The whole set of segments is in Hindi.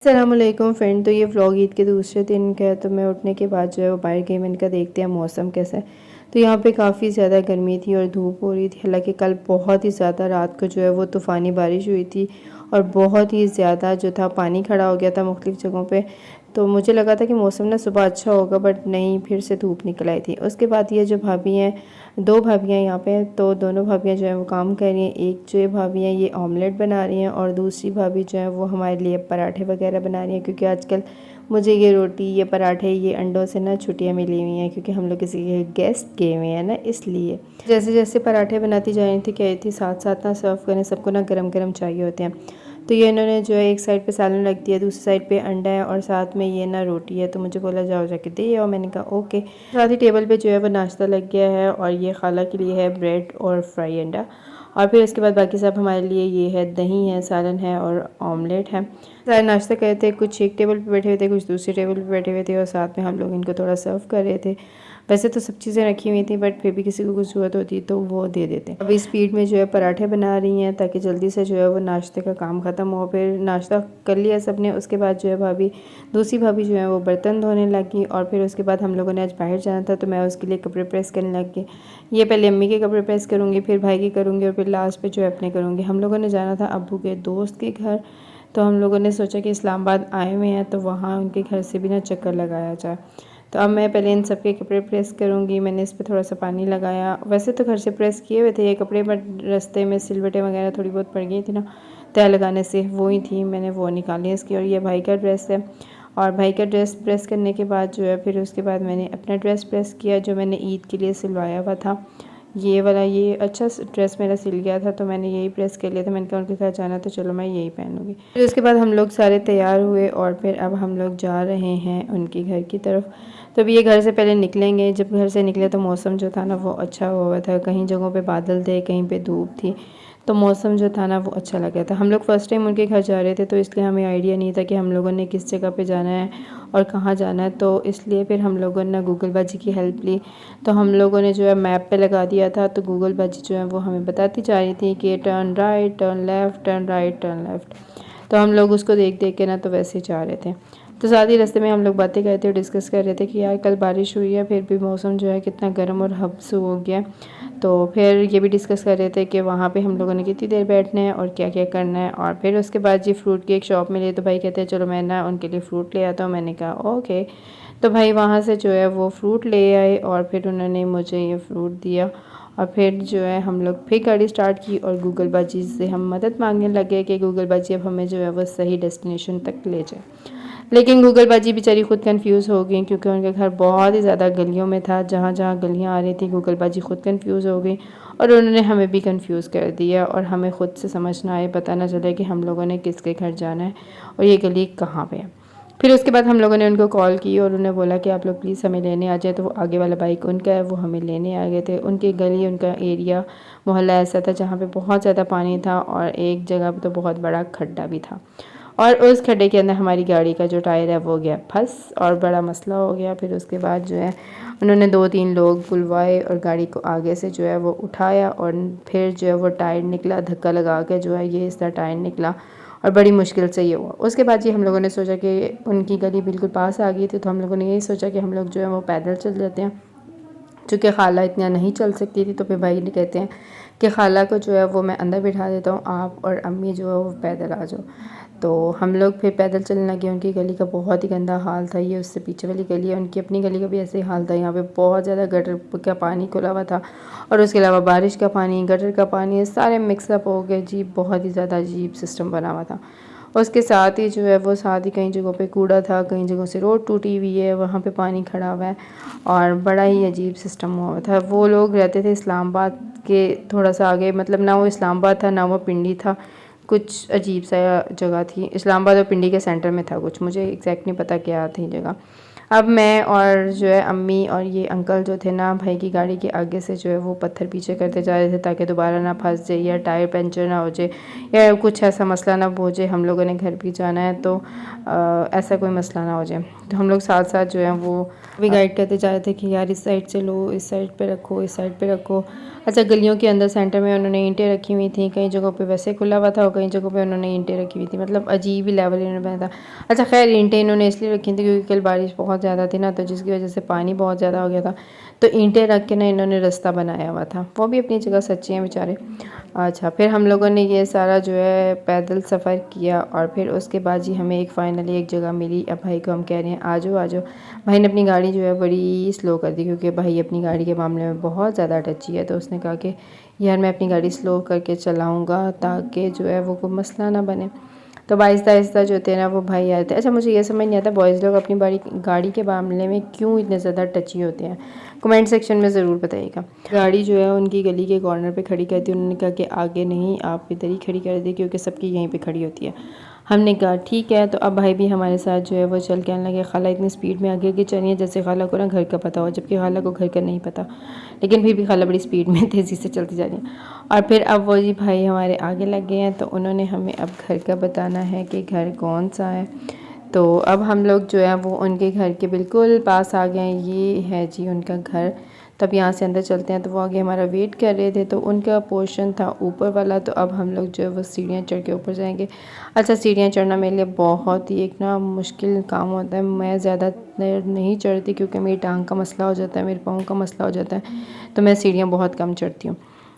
अस्सलामुअलैकुम फ्रेंड। तो ये व्लॉग ईद के दूसरे दिन का है। तो मैं उठने के बाद जो है वो बाहर गई, मैंने कहा देखते हैं मौसम कैसा है। तो यहाँ पे काफ़ी ज़्यादा गर्मी थी और धूप हो रही थी। हालांकि कल बहुत ही ज़्यादा रात को जो है वो तूफ़ानी बारिश हुई थी और बहुत ही ज़्यादा जो था पानी खड़ा हो गया था मुख्तलिफ़ जगहों पे। तो मुझे लगा था कि मौसम ना सुबह अच्छा होगा, बट नहीं, फिर से धूप निकल आई थी। उसके बाद ये जो भाभी हैं, दो भाभियाँ यहाँ पे हैं, तो दोनों भाभियाँ जो है वो काम कर रही हैं। एक जो ये भाभी हैं ये ऑमलेट बना रही हैं और दूसरी भाभी जो है वो हमारे लिए पराठे वगैरह बना रही हैं, क्योंकि आजकल मुझे ये रोटी, ये पराठे, ये अंडों से ना छुट्टियाँ मिली हुई हैं, क्योंकि हम लोग किसी के गेस्ट गए हुए हैं ना, इसलिए जैसे जैसे पराठे बनाती जा रही थी कह रही थी साथ साथ ना सर्व करें, सबको ना गरम गरम चाहिए होते हैं। तो ये इन्होंने जो है एक साइड पे सालन रख दिया, दूसरी साइड पे अंडा है और साथ में ये ना रोटी है। तो मुझे बोला जाओ जाके दे आओ, मैंने कहा ओके। साथ ही टेबल पे जो है वो नाश्ता लग गया है और ये खाला के लिए है ब्रेड और फ्राई अंडा। और फिर उसके बाद बाकी सब हमारे लिए ये है दही है, सालन है और ऑमलेट है। सारे नाश्ता कर रहे थे, कुछ एक टेबल पे बैठे हुए थे, कुछ दूसरे टेबल पे बैठे हुए थे और साथ में हम लोग इनको थोड़ा सर्व कर रहे थे। वैसे तो सब चीज़ें रखी हुई थी, बट फिर भी किसी को कुछ ज़रूरत होती तो वो दे देते। अभी स्पीड में जो है पराठे बना रही हैं ताकि जल्दी से जो है वो नाश्ते का काम ख़त्म हो। फिर नाश्ता कर लिया सब ने। उसके बाद जो है दूसरी भाभी जो है वो बर्तन धोने लगी और फिर उसके बाद हम लोगों ने आज बाहर जाना था, तो मैं उसके लिए कपड़े प्रेस करने लग गई। ये पहले अम्मी के कपड़े प्रेस करूँगी, फिर भाई के करूँगी और फिर लास्ट पे जो है अपने करूँगी। हम लोगों ने जाना था अब्बू के दोस्त के घर, तो हम लोगों ने सोचा कि इस्लामाबाद आए हुए हैं तो वहाँ उनके घर से भी ना चक्कर लगाया जाए। तो अब मैं पहले इन सब के कपड़े प्रेस करूँगी। मैंने इस पर थोड़ा सा पानी लगाया। वैसे तो घर से प्रेस किए हुए थे ये कपड़े, बट रास्ते में सिलवटें वगैरह थोड़ी बहुत पड़ गई थी ना तय लगाने से, वो ही थी, मैंने वो निकाली इसकी। और ये भाई का ड्रेस है और भाई का ड्रेस प्रेस करने के बाद जो है फिर उसके बाद मैंने अपना ड्रेस प्रेस किया जो मैंने ईद के लिए सिलवाया हुआ था। ये वाला ये अच्छा ड्रेस मेरा सिल गया था, तो मैंने यही प्रेस कर लिया था। मैंने कहा उनके साथ जाना तो चलो मैं यही पहनूँगी। फिर उसके बाद हम लोग सारे तैयार हुए और फिर अब हम लोग जा रहे हैं उनके घर की तरफ। तो अभी ये घर से पहले निकलेंगे। जब घर से निकले तो मौसम जो था ना वो अच्छा हुआ था, कहीं जगहों पे बादल थे, कहीं पे धूप थी, तो मौसम जो था ना वो अच्छा लग रहा था। हम लोग फ़र्स्ट टाइम उनके घर जा रहे थे, तो इसलिए हमें आइडिया नहीं था कि हम लोगों ने किस जगह पे जाना है और कहाँ जाना है। तो इसलिए फिर हम लोगों ने गूगल बाजी की हेल्प ली। तो हम लोगों ने जो है मैप पे लगा दिया था, तो गूगल बाजी जो है वो हमें बताती जा रही थी कि turn right, turn left, turn right, turn left. तो हम लोग उसको देख देख के ना तो वैसे ही जा रहे थे। तो साथ ही रास्ते में हम लोग बातें कर रहे थे और डिस्कस कर रहे थे कि यार कल बारिश हुई है, फिर भी मौसम जो है कितना गर्म और हब्सू हो गया। तो फिर ये भी डिस्कस कर रहे थे कि वहाँ पे हम लोगों ने कितनी देर बैठना है और क्या क्या करना है। और फिर उसके बाद जी फ्रूट की एक शॉप मिली, तो भाई कहते हैं चलो मैं ना उनके लिए फ़्रूट ले आता हूँ। मैंने कहा ओके। तो भाई वहाँ से जो है वो फ़्रूट ले आए और फिर उन्होंने मुझे ये फ़्रूट दिया। और फिर जो है हम लोग फिर गाड़ी स्टार्ट की और गूगल बाजी से हम मदद मांगने लगे कि गूगल बाजी अब हमें जो है वो सही डेस्टिनेशन तक ले जाए। लेकिन गूगल बाजी बेचारी खुद कंफ्यूज हो गई, क्योंकि उनका घर बहुत ही ज़्यादा गलियों में था। जहाँ जहाँ गलियाँ आ रही थी गूगल बाजी खुद कंफ्यूज हो गई और उन्होंने हमें भी कंफ्यूज कर दिया और हमें खुद से समझ ना आए, पता ना चले कि हम लोगों ने किसके घर जाना है और ये गली कहाँ पे है। फिर उसके बाद हम लोगों ने उनको कॉल की और उन्हें बोला कि आप लोग प्लीज़ हमें लेने आ जाए। तो वो आगे वाला बाइक उनका है, वो हमें लेने आ गए थे। उनकी गली, उनका एरिया, मोहल्ला ऐसा था जहाँ पे बहुत ज़्यादा पानी था और एक जगह पे तो बहुत बड़ा खड्डा भी था। और उस खड्डे के अंदर हमारी गाड़ी का जो टायर है वो गया फंस और बड़ा मसला हो गया। फिर उसके बाद जो है उन्होंने 2-3 लोग बुलवाए और गाड़ी को आगे से जो है वो उठाया और फिर जो है वो टायर निकला, धक्का लगा के जो है ये इसका टायर निकला और बड़ी मुश्किल से ये हुआ। उसके बाद जी हम लोगों ने सोचा कि उनकी गली बिल्कुल पास आ गई थी, तो हम लोगों ने यही सोचा कि हम लोग जो है वो पैदल चल जाते हैं। चूँकि खाला इतना नहीं चल सकती थी, तो फिर भाई ने कहते हैं कि खाला को जो है वो मैं अंदर बिठा देता हूँ, आप और अम्मी जो है वो पैदल आ जाओ। तो हम लोग फिर पैदल चलने लगे। उनकी गली का बहुत ही गंदा हाल था। ये उससे पीछे वाली गली है, उनकी अपनी गली का भी ऐसे ही हाल था। यहाँ पे बहुत ज़्यादा गटर का पानी खुला हुआ था और उसके अलावा बारिश का पानी, गटर का पानी, सारे मिक्सअप हो गए जी। बहुत ही ज़्यादा अजीब सिस्टम बना हुआ था। उसके साथ ही जो है वो साथ ही कई जगहों पे कूड़ा था, कई जगहों से रोड टूटी हुई है, वहाँ पे पानी खड़ा हुआ है और बड़ा ही अजीब सिस्टम हुआ था। वो लोग रहते थे इस्लामाबाद के थोड़ा सा आगे, मतलब ना वो इस्लामाबाद था ना वो पिंडी था, कुछ अजीब सा जगह थी। इस्लामाबाद और पिंडी के सेंटर में था कुछ, मुझे एग्जैक्ट नहीं पता क्या थी जगह। अब मैं और जो है अम्मी और ये अंकल जो थे ना भाई की गाड़ी के आगे से जो है वो पत्थर पीछे करते जा रहे थे ताकि दोबारा ना फंस जाए या टायर पंचर ना हो जाए या कुछ ऐसा मसला ना हो जाए। हम लोगों ने घर भी जाना है तो ऐसा कोई मसला ना हो जाए। तो हम लोग साथ साथ जो है वो भी गाइड करते जा रहे थे कि यार इस साइड से लो, इस साइड पे रखो, इस साइड पे रखो। अच्छा, गलियों के अंदर सेंटर में उन्होंने ईंटें रखी हुई थी, कई जगहों पे वैसे खुला हुआ था और कई जगहों पे उन्होंने ईंटें रखी हुई थी, मतलब अजीब ही लेवल इन्होंने बनाया था। अच्छा खैर, ईंटें इन्होंने इसलिए रखी थी क्योंकि कल बारिश बहुत ज़्यादा थी ना, तो जिसकी वजह से पानी बहुत ज़्यादा हो गया था, तो ईंटें रख के ना इन्होंने रास्ता बनाया हुआ था। वो भी अपनी जगह सच्चे हैं बेचारे। अच्छा, फिर हम लोगों ने ये सारा जो है पैदल सफ़र किया और फिर उसके बाद जी हमें फाइनली एक जगह मिली। अब भाई को हम कह रहे हैं आ जाओ आ जाओ। भाई ने अपनी गाड़ी जो है बड़ी स्लो कर दी क्योंकि भाई अपनी गाड़ी के मामले में बहुत ज़्यादा टची है। तो उसने कहा कि यार मैं अपनी गाड़ी स्लो करके चलाऊँगा ताकि जो है वो कोई मसला ना बने। तो आहिस्ता आहिस्ता जो थे ना वो भाई आए थे। अच्छा, मुझे ये समझ नहीं आता बॉयज़ लोग अपनी गाड़ी के मामले में क्यों इतने ज़्यादा टची होते हैं। कमेंट सेक्शन में ज़रूर बताइएगा। गाड़ी जो है उनकी गली के कॉर्नर पे खड़ी कर दी। उन्होंने कहा कि आगे नहीं, आप इधर ही खड़ी कर दी क्योंकि सबकी यहीं पे खड़ी होती है। हमने कहा ठीक है। तो अब भाई भी हमारे साथ जो है वो चल के आने लगे। खाला इतनी स्पीड में आगे आगे चल रही है जैसे खाला को ना घर का पता हो, जबकि खाला को घर का नहीं पता, लेकिन फिर भी खाला बड़ी स्पीड में तेज़ी से चलती जा रही है। और फिर अब वो जी भाई हमारे आगे लग गए हैं, तो उन्होंने हमें अब घर का बताना है कि घर कौन सा है। तो अब हम लोग जो है वो उनके घर के बिल्कुल पास आ गए हैं। ये है जी उनका घर। तब यहाँ से अंदर चलते हैं। तो वो आगे हमारा वेट कर रहे थे, तो उनका पोर्शन था ऊपर वाला। तो अब हम लोग जो है वो सीढ़ियाँ चढ़ के ऊपर जाएंगे। अच्छा, सीढ़ियाँ चढ़ना मेरे लिए बहुत ही एक ना मुश्किल काम होता है। मैं ज़्यादा नहीं चढ़ती क्योंकि मेरी टांग का मसला हो जाता है, मेरे पाँव का मसला हो जाता है, तो मैं सीढ़ियाँ बहुत कम चढ़ती हूँ।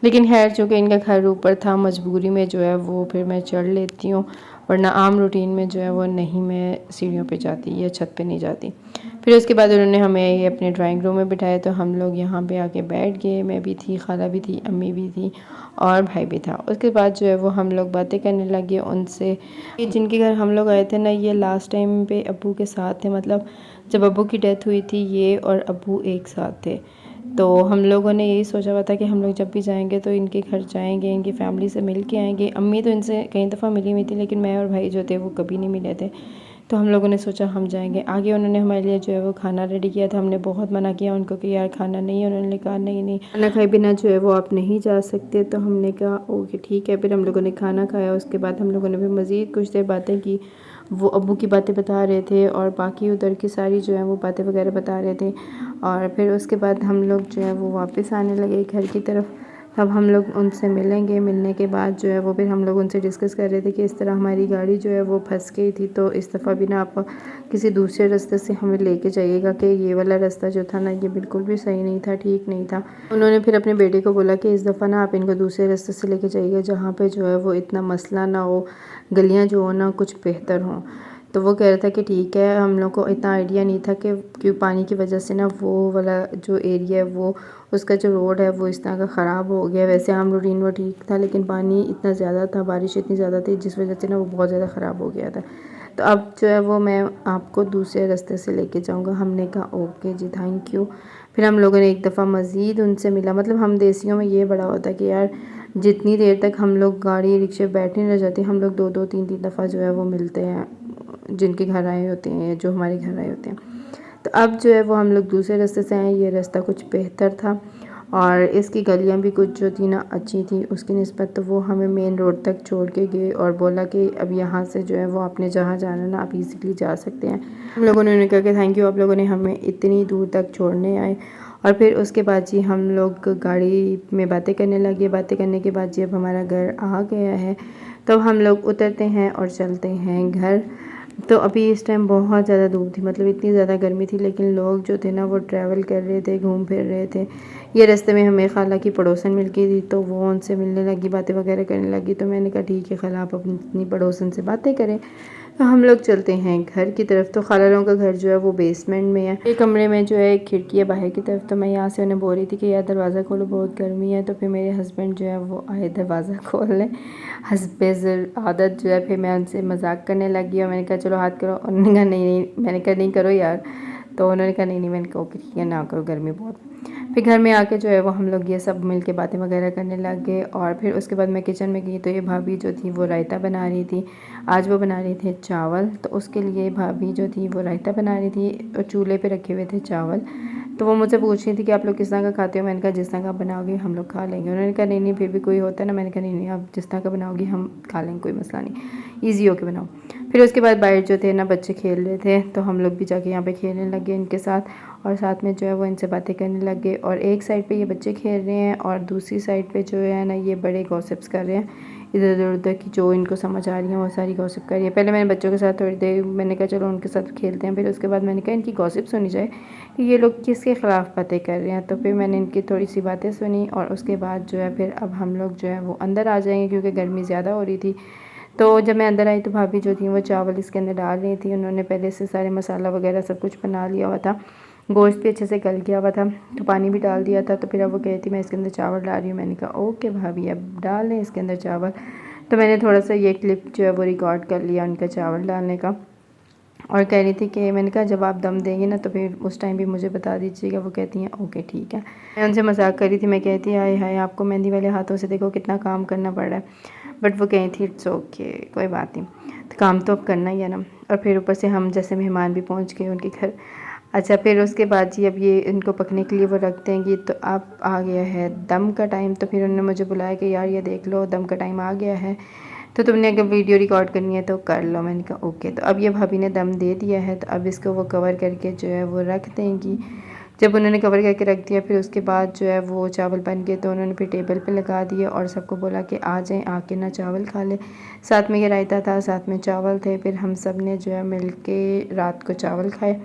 लेकिन खैर चूँकि इनका घर ऊपर था, मजबूरी में जो है वो फिर मैं चढ़ लेती हूँ, वरना आम रूटीन में जो है वो नहीं, मैं सीढ़ियों पे जाती या छत पे नहीं जाती। फिर उसके बाद उन्होंने हमें ये अपने ड्राइंग रूम में बिठाया। तो हम लोग यहाँ पे आके बैठ गए। मैं भी थी, खाला भी थी, अम्मी भी थी और भाई भी था। उसके बाद जो है वो हम लोग बातें करने लगे उनसे। जिनके घर हम लोग आए थे ना, ये लास्ट टाइम पे अब्बू के साथ थे, मतलब जब अब्बू की डेथ हुई थी ये और अब्बू एक साथ थे। तो हम लोगों ने यही सोचा हुआ था कि हम लोग जब भी जाएंगे तो इनके घर जाएंगे, इनकी फैमिली से मिल के आएंगे। अम्मी तो इनसे कई दफ़ा मिली हुई थी, लेकिन मैं और भाई जो थे वो कभी नहीं मिले थे। तो हम लोगों ने सोचा हम जाएंगे। आगे उन्होंने हमारे लिए जो है वो खाना रेडी किया था। हमने बहुत मना किया उनको कि यार खाना नहीं है। उन्होंने कहा नहीं नहीं, खाना खाए बिना जो है वो आप नहीं जा सकते। तो हमने कहा ओके ठीक है। फिर हम लोगों ने खाना खाया। उसके बाद हम लोगों ने भी मज़ीद कुछ देर बातें की। वो अब्बू की बातें बता रहे थे और बाकी उधर की सारी जो है वो बातें वगैरह बता रहे थे। और फिर उसके बाद हम लोग जो है वो वापस आने लगे घर की तरफ। तब हम लोग उनसे मिलेंगे। मिलने के बाद जो है वो फिर हम लोग उनसे डिस्कस कर रहे थे कि इस तरह हमारी गाड़ी जो है वो फंस गई थी, तो इस दफ़ा भी ना आप किसी दूसरे रास्ते से हमें लेके जाइएगा कि ये वाला रास्ता जो था ना ये बिल्कुल भी सही नहीं था, ठीक नहीं था। उन्होंने फिर अपने बेटे को बोला कि इस दफ़ा ना आप इनको दूसरे रास्ते से लेके जाइएगा जहाँ पे जो है वो इतना मसला ना हो, गलियाँ जो हो ना कुछ बेहतर हों। तो वो कह रहा था कि ठीक है। हम लोग को इतना आइडिया नहीं था कि क्यों पानी की वजह से ना वो वाला जो एरिया है वो उसका जो रोड है वो इस तरह का ख़राब हो गया। वैसे आम रूटीन वो ठीक था, लेकिन पानी इतना ज़्यादा था, बारिश इतनी ज़्यादा थी जिस वजह से ना वो बहुत ज़्यादा ख़राब हो गया था। तो अब जो है वो मैं आपको दूसरे रास्ते से लेके जाऊँगा। हमने कहा ओके जी, थैंक यू। फिर हम लोगों ने एक दफ़ा मज़ीद उनसे मिला। मतलब हम देसियों में ये बड़ा होता है कि यार जितनी देर तक हम लोग गाड़ी रिक्शे बैठे रह जाते हैं, हम लोग 2-2 3-3 दफ़ा जो है वो मिलते हैं जिनके घर आए होते हैं, जो हमारे घर आए होते हैं। तो अब जो है वो हम लोग दूसरे रास्ते से आए। ये रास्ता कुछ बेहतर था और इसकी गलियां भी कुछ जो थी ना अच्छी थी उसकी निस्बत। तो वो हमें मेन रोड तक छोड़ के गए और बोला कि अब यहाँ से जो है वो आपने जहाँ जाना ना आप इजीली जा सकते हैं। हम लोगों ने उन्हें कहा कि थैंक यू, आप लोगों ने हमें इतनी दूर तक छोड़ने आए। और फिर उसके बाद जी हम लोग गाड़ी में बातें करने लगे। बातें करने के बाद जी अब हमारा घर आ गया है। तो हम लोग उतरते हैं और चलते हैं घर। तो अभी इस टाइम बहुत ज़्यादा धूप थी, मतलब इतनी ज़्यादा गर्मी थी, लेकिन लोग जो थे ना वो ट्रैवल कर रहे थे, घूम फिर रहे थे। ये रास्ते में हमें खाला की पड़ोसन मिल गई थी, तो वो उनसे मिलने लगी, बातें वगैरह करने लगी। तो मैंने कहा ठीक है खाला, आप अपनी पड़ोसन से बातें करें। तो हम लोग चलते हैं घर की तरफ। तो खाला लोगों का घर जो है वो बेसमेंट में है। एक कमरे में जो है एक खिड़की है बाहर की तरफ। तो मैं यहाँ से उन्हें बोल रही थी कि यार दरवाज़ा खोलो, बहुत गर्मी है। तो फिर मेरे हस्बैंड जो है वो आए दरवाज़ा खोल लें। हस्बैंड आदत जो है, फिर मैं उनसे मजाक करने लगी और मैंने कहा चलो हाथ करो। और उन्होंने कहा नहीं नहीं, मैंने कहा नहीं करो यार। तो उन्होंने कहा नहीं मैंने कहा ओके ठीक है ना करो, गर्मी बहुत। फिर घर में आके जो है वो हम लोग ये सब मिल के बातें वगैरह करने लग गए। और फिर उसके बाद मैं किचन में गई तो ये भाभी जो थी वो रायता बना रही थी। आज वो बना रही थी चावल, तो उसके लिए भाभी जो थी वो रायता बना रही थी और चूल्हे पे रखे हुए थे चावल। तो वो मुझसे पूछ रही थी कि आप लोग किस तरह का खाते हो। मैंने कहा जिस तरह का बनाओगे हम लोग खा लेंगे। उन्होंने कहा नहीं फिर भी कोई होता है ना। मैंने कहा नहीं आप जिस तरह का बनाओगी हम खा लेंगे, कोई मसला नहीं, ईजी होके बनाओ। फिर उसके बाद बाहर जो थे ना बच्चे खेल रहे थे, तो हम लोग भी जाके यहाँ पे खेलने लगे इनके साथ, और साथ में जो है वो इनसे बातें करने लग गए। और एक साइड पे ये बच्चे खेल रहे हैं और दूसरी साइड पे जो है ना ये बड़े गॉसिप्स कर रहे हैं, इधर उधर की जो इनको समझ आ रही है वो सारी गॉसिप कर रही है। पहले मैंने बच्चों के साथ थोड़ी देर मैंने कहा चलो उनके साथ खेलते हैं, फिर उसके बाद मैंने कहा इनकी गॉसिप सुनी जाए कि ये लोग किसके ख़िलाफ़ बातें कर रहे हैं। तो फिर मैंने इनकी थोड़ी सी बातें सुनी और उसके बाद जो है फिर अब हम लोग जो है वो अंदर आ जाएंगे क्योंकि गर्मी ज़्यादा हो रही थी। तो जब मैं अंदर आई तो भाभी जो थी वो चावल इसके अंदर डाल रही थी। उन्होंने पहले से सारे मसाला वगैरह सब कुछ बना लिया हुआ था, गोश्त भी अच्छे से गल गया हुआ था, तो पानी भी डाल दिया था। तो फिर अब वो कहती मैं इसके अंदर चावल डाल रही हूँ। मैंने कहा ओके भाभी अब डाल लें इसके अंदर चावल। तो मैंने थोड़ा सा ये क्लिप जो है वो रिकॉर्ड कर लिया उनका चावल डालने का, और कह रही थी कि मैंने कहा जब आप दम देंगे ना तो फिर उस टाइम भी मुझे बता दीजिएगा। वो कहती हैं ओके ठीक है। मैं उनसे मजाक कर रही थी, मैं कहती हाय हाय आपको मेहंदी वाले हाथों से देखो कितना काम करना पड़ रहा है। बट वो कही थी इट्स ओके कोई बात नहीं, तो काम तो अब करना ही है ना। और फिर ऊपर से हम जैसे मेहमान भी पहुँच गए उनके घर। अच्छा फिर उसके बाद जी अब ये इनको पकने के लिए वो रख देंगी। तो अब आ गया है दम का टाइम। तो फिर उन्होंने मुझे बुलाया कि यार ये देख लो दम का टाइम आ गया है, तो तुमने अगर वीडियो रिकॉर्ड करनी है तो कर लो। मैंने कहा ओके। तो अब ये भाभी ने दम दे दिया है, तो अब इसको वो कवर करके जो है वो रख देंगी। जब उन्होंने कवर करके रख दिया फिर उसके बाद जो है वो चावल बन गए, तो उन्होंने फिर टेबल पे लगा दिए और सबको बोला कि आ जाएं आके ना चावल खा लें। साथ में ये रायता था, साथ में चावल थे। फिर हम सब ने जो है मिल के रात को चावल खाए।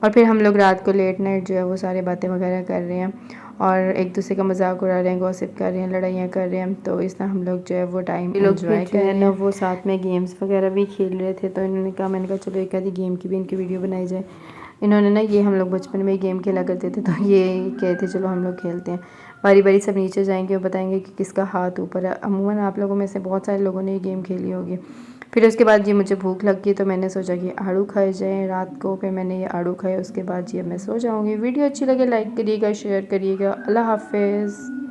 और फिर हम लोग रात को लेट नाइट जो है वो सारे बातें वगैरह कर रहे हैं और एक दूसरे का मजाक उड़ा रहे हैं, गॉसिप कर रहे हैं, लड़ाइयाँ कर रहे हैं। तो इस तरह हम लोग जो है वो टाइम एंजॉय कर रहे हैं। वो साथ में गेम्स वगैरह भी खेल रहे थे, तो इन्होंने कहा मैंने कहा चलो एक आधी गेम की भी इनकी वीडियो बनाई जाए। इन्होंने ना ये हम लोग बचपन में गेम खेला करते थे, तो ये कहते चलो हम लोग खेलते हैं। बारी बारी सब नीचे जाएंगे और बताएंगे कि किसका हाथ ऊपर है। अमूमन आप लोगों में से बहुत सारे लोगों ने ये गेम खेली होगी। फिर उसके बाद जी मुझे भूख लग गई, तो मैंने सोचा कि आड़ू खाए जाएँ रात को। फिर मैंने ये आड़ू खाए, उसके बाद जी अब मैं सो जाऊँगी। वीडियो अच्छी लगे लाइक करिएगा, शेयर करिएगा। अल्लाह हाफ़िज़।